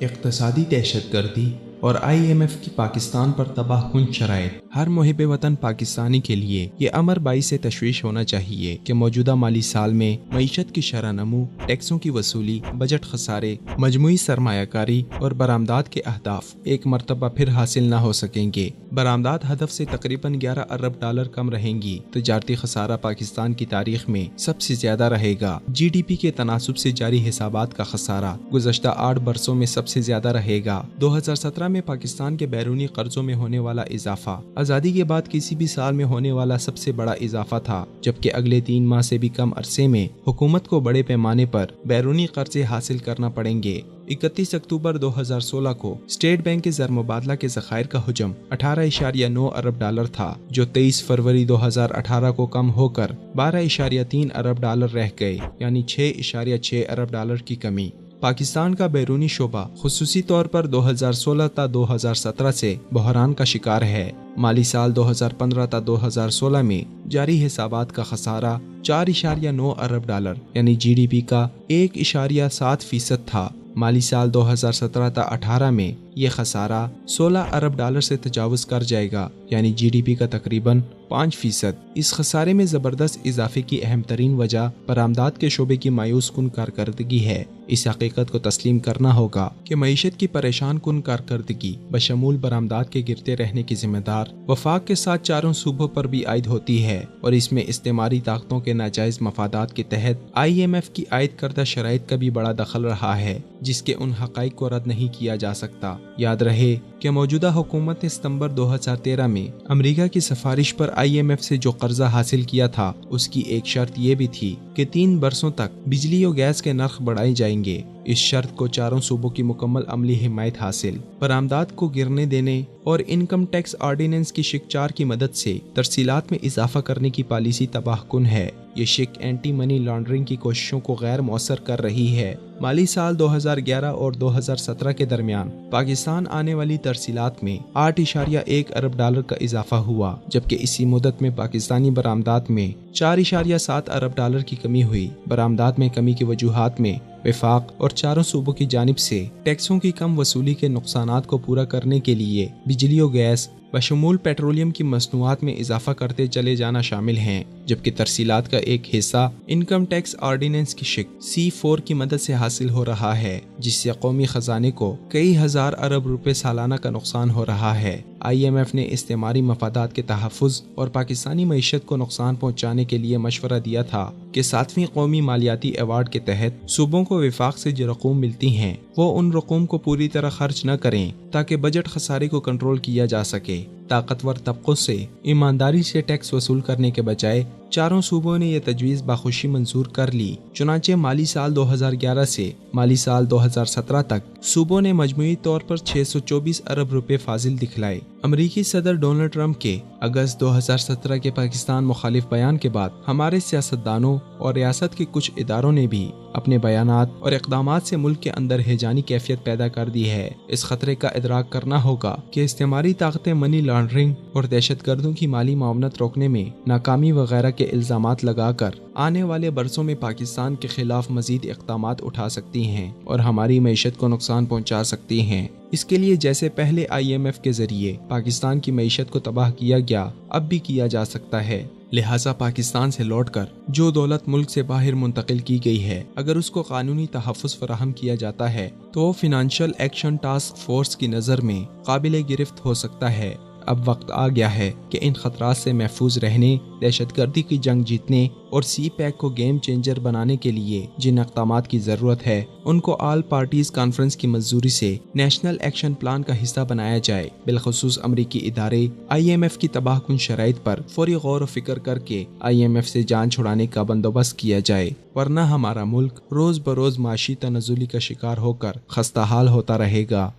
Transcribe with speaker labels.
Speaker 1: اقتصادی دہشت گردی اور IMF کی پاکستان پر تباہ کن شرائط۔ ہر محب وطن پاکستانی کے لیے یہ امر باعث تشویش ہونا چاہیے کہ موجودہ مالی سال میں معیشت کی شرح نمو، ٹیکسوں کی وصولی، بجٹ خسارے، مجموعی سرمایہ کاری اور برآمدات کے اہداف ایک مرتبہ پھر حاصل نہ ہو سکیں گے۔ برآمدات ہدف سے تقریباً 11 ارب ڈالر کم رہیں گی۔ تجارتی خسارہ پاکستان کی تاریخ میں سب سے زیادہ رہے گا۔ GDP کے تناسب سے جاری حسابات کا خسارہ گزشتہ 8 برسوں میں سب سے زیادہ رہے گا۔ 2017 میں پاکستان کے بیرونی قرضوں میں ہونے والا اضافہ آزادی کے بعد کسی بھی سال میں ہونے والا سب سے بڑا اضافہ تھا، جبکہ اگلے 3 ماہ سے بھی کم عرصے میں حکومت کو بڑے پیمانے پر بیرونی قرضے حاصل کرنا پڑیں گے۔ 31 اکتوبر 2016 کو اسٹیٹ بینک کے زر مبادلہ کے ذخائر کا حجم 18.9 ارب ڈالر تھا، جو 23 فروری 2018 کو کم ہو کر 12.3 ارب ڈالر رہ گئے، یعنی 6.6 ارب ڈالر کی کمی۔ پاکستان کا بیرونی شعبہ خصوصی طور پر 2016 تا 2017 سے بحران کا شکار ہے۔ مالی سال 2015 تا 2016 میں جاری حسابات کا خسارہ 4.9 ارب ڈالر یعنی GDP کا 1.7% تھا۔ مالی سال 2017 تا 18 میں یہ خسارہ 16 ارب ڈالر سے تجاوز کر جائے گا، یعنی GDP کا تقریباً 5%۔ اس خسارے میں زبردست اضافے کی اہم ترین وجہ برآمدات کے شعبے کی مایوس کن کارکردگی ہے۔ اس حقیقت کو تسلیم کرنا ہوگا کہ معیشت کی پریشان کن کارکردگی بشمول برآمدات کے گرتے رہنے کی ذمہ دار وفاق کے ساتھ چاروں صوبوں پر بھی عائد ہوتی ہے، اور اس میں استعماری طاقتوں کے ناجائز مفادات کے تحت IMF کی عائد کردہ شرائط کا بھی بڑا دخل رہا ہے، جس کے ان حقائق کو رد نہیں کیا جا سکتا۔ یاد رہے کہ موجودہ حکومت نے ستمبر 2013 میں امریکہ کی سفارش پر IMF سے جو قرضہ حاصل کیا تھا، اس کی ایک شرط یہ بھی تھی کہ 3 برسوں تک بجلی و گیس کے نرخ بڑھائے جائیں گے۔ اس شرط کو چاروں صوبوں کی مکمل عملی حمایت حاصل، برآمدات کو گرنے دینے اور انکم ٹیکس آرڈیننس کی شق 4 کی مدد سے ترسیلات میں اضافہ کرنے کی پالیسی تباہ کن ہے۔ یہ شق اینٹی منی لانڈرنگ کی کوششوں کو غیر مؤثر کر رہی ہے۔ مالی سال 2011 اور 2017 کے درمیان پاکستان آنے والی ترسیلات میں 8.1 ارب ڈالر کا اضافہ ہوا، جبکہ اسی مدت میں پاکستانی برآمدات میں 4.7 ارب ڈالر کی کمی ہوئی۔ برآمدات میں کمی کی وجوہات میں وفاق اور چاروں صوبوں کی جانب سے ٹیکسوں کی کم وصولی کے نقصانات کو پورا کرنے کے لیے بجلی و گیس بشمول پیٹرولیم کی مصنوعات میں اضافہ کرتے چلے جانا شامل ہیں، جبکہ ترسیلات کا ایک حصہ انکم ٹیکس آرڈیننس کی شق C4 کی مدد سے حاصل ہو رہا ہے، جس سے قومی خزانے کو کئی ہزار ارب روپے سالانہ کا نقصان ہو رہا ہے۔ IMF نے استعماری مفادات کے تحفظ اور پاکستانی معیشت کو نقصان پہنچانے کے لیے مشورہ دیا تھا کہ 7ویں قومی مالیاتی ایوارڈ کے تحت صوبوں کو وفاق سے جو رقوم ملتی ہیں، وہ ان رقوم کو پوری طرح خرچ نہ کریں تاکہ بجٹ خسارے کو کنٹرول کیا جا سکے۔ طاقتور طبقوں سے ایمانداری سے ٹیکس وصول کرنے کے بجائے چاروں صوبوں نے یہ تجویز بخوشی منظور کر لی۔ چنانچہ مالی سال 2011 سے مالی سال 2017 تک صوبوں نے مجموعی طور پر 624 ارب روپے فاضل دکھلائے۔ امریکی صدر ڈونلڈ ٹرمپ کے اگست 2017 کے پاکستان مخالف بیان کے بعد ہمارے سیاستدانوں اور ریاست کے کچھ اداروں نے بھی اپنے بیانات اور اقدامات سے ملک کے اندر ہیجانی کیفیت پیدا کر دی ہے۔ اس خطرے کا ادراک کرنا ہوگا کہ استعماری طاقتیں منی لانڈرنگ اور دہشت گردوں کی مالی معاونت روکنے میں ناکامی وغیرہ کے الزامات لگا کر آنے والے برسوں میں پاکستان کے خلاف مزید اقدامات اٹھا سکتی ہیں اور ہماری معیشت کو نقصان پہنچا سکتی ہیں۔ اس کے لیے جیسے پہلے IMF کے ذریعے پاکستان کی معیشت کو تباہ کیا گیا، اب بھی کیا جا سکتا ہے۔ لہٰذا پاکستان سے لوٹ کر جو دولت ملک سے باہر منتقل کی گئی ہے، اگر اس کو قانونی تحفظ فراہم کیا جاتا ہے تو وہ فنانشل ایکشن ٹاسک فورس کی نظر میں قابل گرفت ہو سکتا ہے۔ اب وقت آ گیا ہے کہ ان خطرات سے محفوظ رہنے، دہشت گردی کی جنگ جیتنے اور CPEC کو گیم چینجر بنانے کے لیے جن اقدامات کی ضرورت ہے، ان کو آل پارٹیز کانفرنس کی منظوری سے نیشنل ایکشن پلان کا حصہ بنایا جائے۔ بالخصوص امریکی ادارے IMF کی تباہ کن شرائط پر فوری غور و فکر کر کے IMF سے جان چھڑانے کا بندوبست کیا جائے، ورنہ ہمارا ملک روز بروز معاشی تنزلی کا شکار ہو کر خستہ حال ہوتا رہے گا۔